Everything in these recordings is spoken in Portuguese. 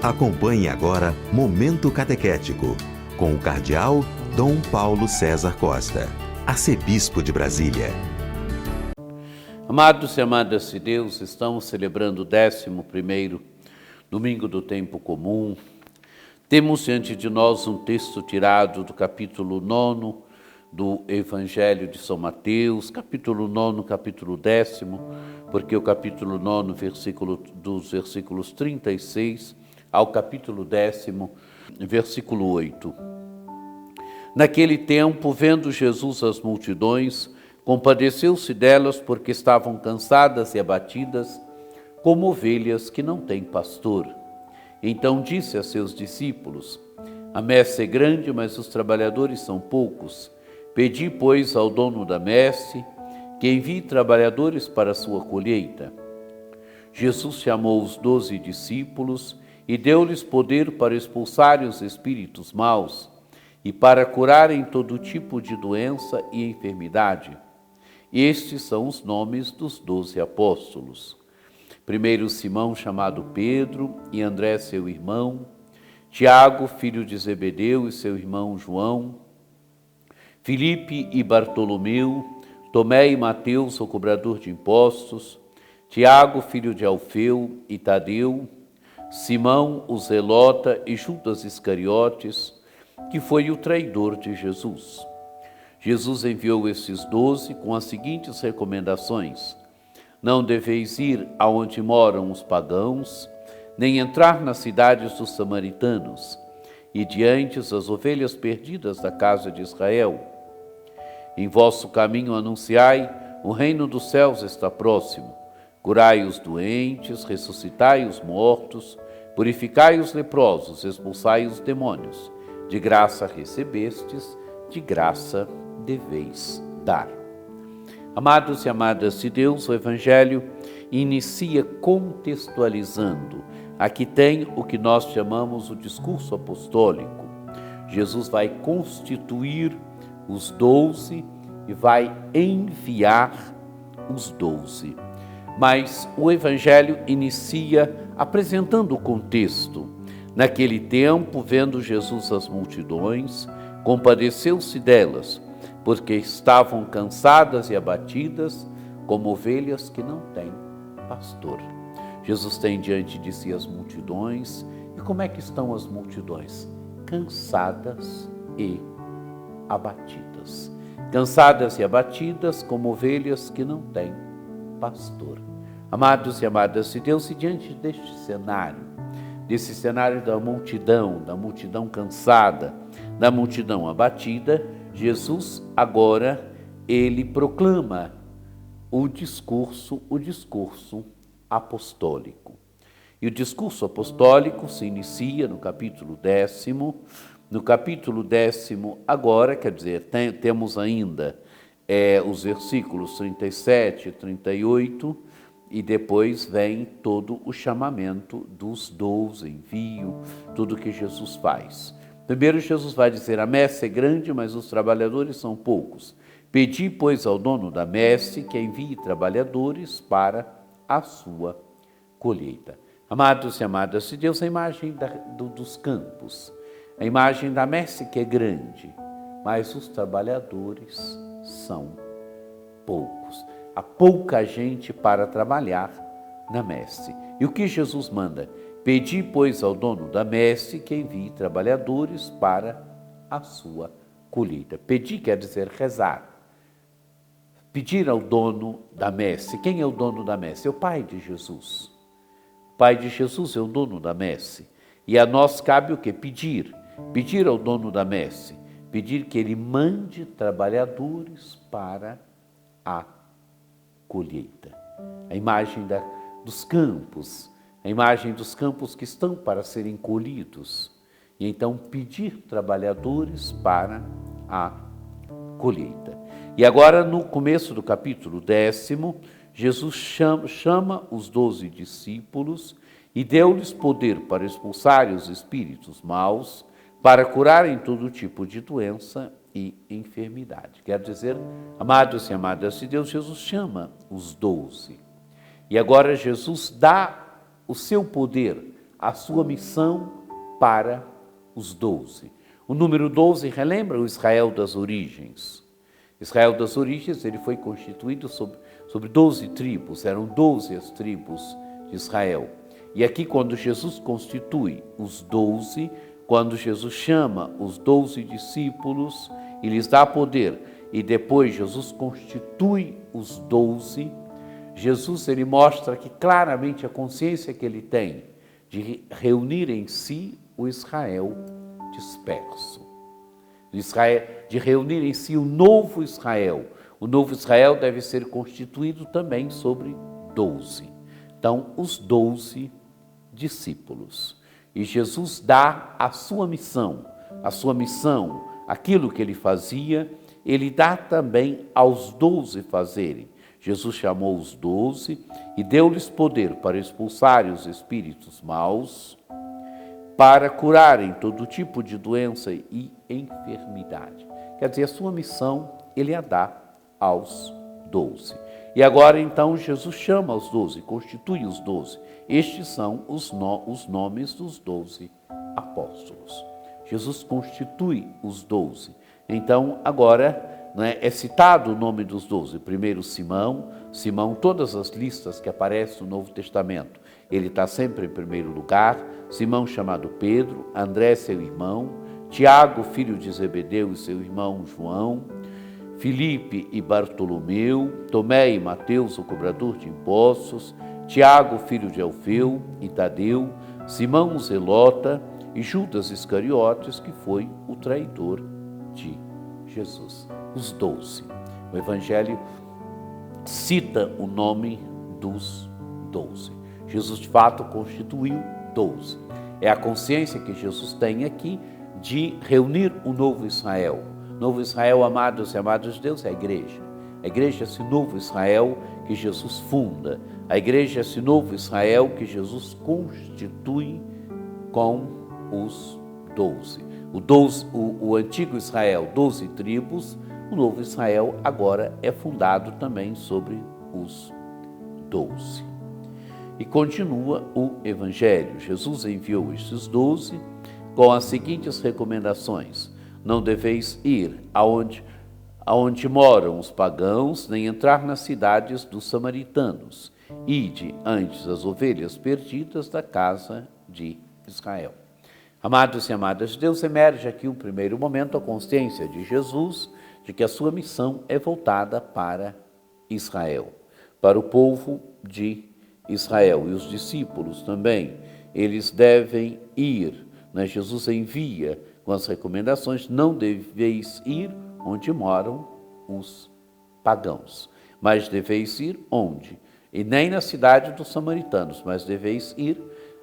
Acompanhe agora Momento Catequético, com o Cardeal Dom Paulo César Costa, arcebispo de Brasília. Amados e amadas de Deus, estamos celebrando o 11º Domingo do Tempo Comum. Temos diante de nós um texto tirado do capítulo 9 do Evangelho de São Mateus, capítulo 9, capítulo 10, porque o capítulo 9, dos versículos 36 ao capítulo 10, versículo 8. Naquele tempo, vendo Jesus as multidões, compadeceu-se delas porque estavam cansadas e abatidas, como ovelhas que não têm pastor. Então disse a seus discípulos: A messe é grande, mas os trabalhadores são poucos. Pedi, pois, ao dono da messe que envie trabalhadores para a sua colheita. Jesus chamou os 12 discípulos e deu-lhes poder para expulsarem os espíritos maus e para curarem todo tipo de doença e enfermidade. Estes são os nomes dos 12 apóstolos. Primeiro Simão, chamado Pedro, e André, seu irmão, Tiago, filho de Zebedeu, e seu irmão João, Filipe e Bartolomeu, Tomé e Mateus, o cobrador de impostos, Tiago, filho de Alfeu, e Tadeu, Simão, o zelota, e Judas Iscariotes, que foi o traidor de Jesus. Jesus enviou esses 12 com as seguintes recomendações: Não deveis ir aonde moram os pagãos, nem entrar nas cidades dos samaritanos, e diante as ovelhas perdidas da casa de Israel. Em vosso caminho anunciai, o reino dos céus está próximo. Curai os doentes, ressuscitai os mortos, purificai os leprosos, expulsai os demônios. De graça recebestes, de graça deveis dar. Amados e amadas de Deus, o Evangelho inicia contextualizando. Aqui tem o que nós chamamos o discurso apostólico. Jesus vai constituir os 12 e vai enviar os 12. Mas o Evangelho inicia apresentando o contexto. Naquele tempo, vendo Jesus as multidões, compadeceu-se delas, porque estavam cansadas e abatidas, como ovelhas que não têm pastor. Jesus tem diante de si as multidões. E como é que estão as multidões? Cansadas e abatidas. Cansadas e abatidas, como ovelhas que não têm pastor. Amados e amadas de Deus, e diante desse cenário da multidão cansada, da multidão abatida, Jesus agora, ele proclama o discurso apostólico. E o discurso apostólico se inicia no capítulo 10. No capítulo 10 agora, quer dizer, temos ainda os versículos 37 e 38, e depois vem todo o chamamento dos 12, envio, tudo que Jesus faz. Primeiro Jesus vai dizer: a messe é grande, mas os trabalhadores são poucos. Pedi, pois, ao dono da messe que envie trabalhadores para a sua colheita. Amados e amadas de Deus, a imagem dos campos, a imagem da messe que é grande, mas os trabalhadores são poucos. Há pouca gente para trabalhar na messe. E o que Jesus manda? Pedi, pois, ao dono da messe que envie trabalhadores para a sua colheita. Pedir quer dizer rezar. Pedir ao dono da messe. Quem é o dono da messe? É o Pai de Jesus. O Pai de Jesus é o dono da messe. E a nós cabe o quê? Pedir. Pedir ao dono da messe. Pedir que ele mande trabalhadores para a colheita. A imagem dos campos. A imagem dos campos que estão para serem colhidos. E então pedir trabalhadores para a colheita. E agora, no começo do capítulo 10, Jesus chama os 12 discípulos e deu-lhes poder para expulsarem os espíritos maus, para curarem todo tipo de doença e enfermidade. Quer dizer, amados e amadas de Deus, Jesus chama os 12. E agora Jesus dá o seu poder a sua missão para os 12. O número 12 relembra o Israel das origens. Israel das origens, ele foi constituído sobre 12 tribos, eram 12 as tribos de Israel. E aqui, quando Jesus constitui os 12, quando Jesus chama os 12 discípulos e lhes dá poder, e depois Jesus constitui os 12, Jesus ele mostra que claramente a consciência que ele tem de reunir em si o Israel disperso, de reunir em si o novo Israel. O novo Israel deve ser constituído também sobre 12. Então, os 12 discípulos. E Jesus dá a sua missão, aquilo que ele fazia, ele dá também aos 12 fazerem. Jesus chamou os 12 e deu-lhes poder para expulsarem os espíritos maus, para curarem todo tipo de doença e enfermidade. Quer dizer, a sua missão ele a dá aos 12. E agora então Jesus chama os 12, constitui os 12. Estes são os nomes dos 12 apóstolos. Jesus constitui os 12. Então agora é citado o nome dos 12. Primeiro Simão, todas as listas que aparecem no Novo Testamento, ele está sempre em primeiro lugar. Simão chamado Pedro, André seu irmão, Tiago, filho de Zebedeu e seu irmão João, Filipe e Bartolomeu, Tomé e Mateus, o cobrador de impostos, Tiago, filho de Alfeu e Tadeu, Simão o Zelota e Judas Iscariotes, que foi o traidor de Jesus. Os 12. O Evangelho cita o nome dos 12. Jesus, de fato, constituiu 12. É a consciência que Jesus tem aqui de reunir o novo Israel. Novo Israel, amados e amadas de Deus, é a igreja. A igreja é esse novo Israel que Jesus funda. A igreja é esse novo Israel que Jesus constitui com os 12. O antigo Israel, 12 tribos, o novo Israel agora é fundado também sobre os 12. E continua o Evangelho. Jesus enviou estes 12 com as seguintes recomendações: não deveis ir aonde moram os pagãos, nem entrar nas cidades dos samaritanos. Ide antes as ovelhas perdidas da casa de Israel. Amados e amadas de Deus, emerge aqui um primeiro momento a consciência de Jesus de que a sua missão é voltada para Israel, para o povo de Israel. E os discípulos também, eles devem ir. Jesus envia com as recomendações: não deveis ir onde moram os pagãos, mas deveis ir onde? E nem na cidade dos samaritanos, mas deveis ir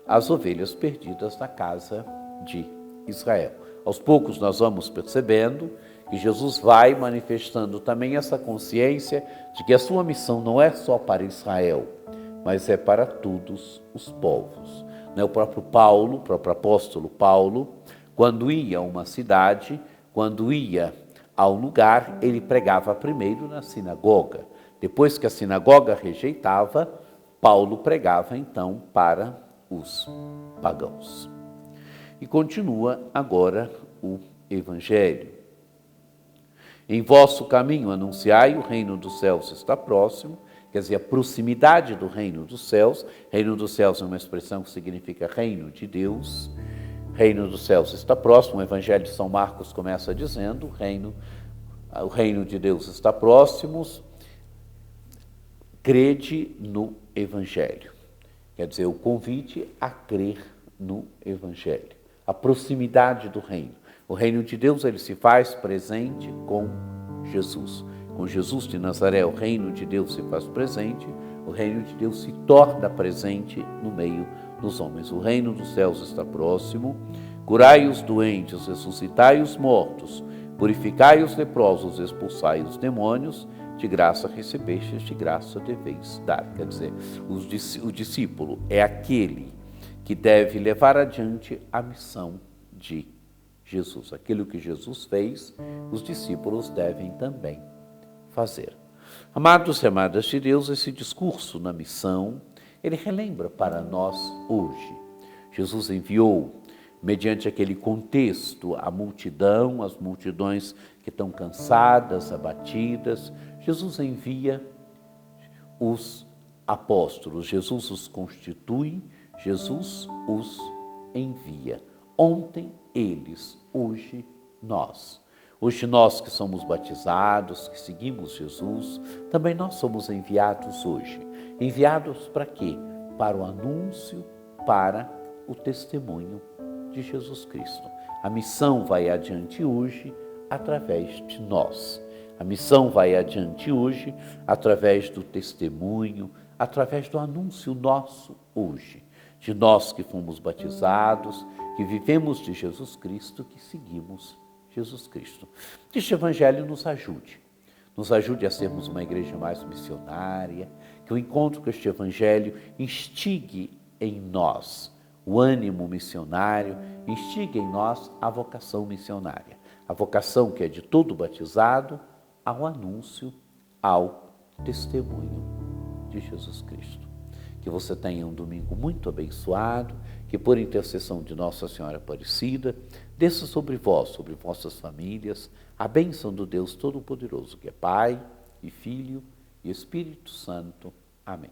às ovelhas perdidas da casa de Israel. Aos poucos nós vamos percebendo que Jesus vai manifestando também essa consciência de que a sua missão não é só para Israel, mas é para todos os povos. O próprio apóstolo Paulo, quando ia a uma cidade, quando ia a um lugar, ele pregava primeiro na sinagoga. Depois que a sinagoga rejeitava, Paulo pregava então para os pagãos. E continua agora o Evangelho. Em vosso caminho anunciai, o reino dos céus está próximo. Quer dizer, a proximidade do reino dos céus. Reino dos céus é uma expressão que significa reino de Deus. Reino dos céus está próximo. O Evangelho de São Marcos começa dizendo: o reino de Deus está próximo. Crede no Evangelho. Quer dizer, o convite a crer no Evangelho. A proximidade do reino. O reino de Deus ele se faz presente com Jesus. Com Jesus de Nazaré, o reino de Deus se faz presente, o reino de Deus se torna presente no meio dos homens. O reino dos céus está próximo. Curai os doentes, ressuscitai os mortos, purificai os leprosos, expulsai os demônios. De graça recebestes, de graça deveis dar. Quer dizer, o discípulo é aquele que deve levar adiante a missão de Jesus. Aquilo que Jesus fez, os discípulos devem também fazer. Amados e amadas de Deus, esse discurso na missão, ele relembra para nós hoje. Jesus enviou, mediante aquele contexto, a multidão, as multidões que estão cansadas, abatidas. Jesus envia os apóstolos, Jesus os constitui, Jesus os envia. Ontem eles, hoje nós. Hoje nós que somos batizados, que seguimos Jesus, também nós somos enviados hoje. Enviados para quê? Para o anúncio, para o testemunho de Jesus Cristo. A missão vai adiante hoje através de nós. A missão vai adiante hoje através do testemunho, através do anúncio nosso hoje. De nós que fomos batizados, que vivemos de Jesus Cristo, que seguimos Jesus Cristo. Que este Evangelho nos ajude a sermos uma igreja mais missionária, que o encontro com este Evangelho instigue em nós o ânimo missionário, instigue em nós a vocação missionária. A vocação que é de todo batizado ao anúncio, ao testemunho de Jesus Cristo. Que você tenha um domingo muito abençoado, que por intercessão de Nossa Senhora Aparecida, desça sobre vós, sobre vossas famílias, a bênção do Deus Todo-Poderoso, que é Pai, e Filho, e Espírito Santo. Amém.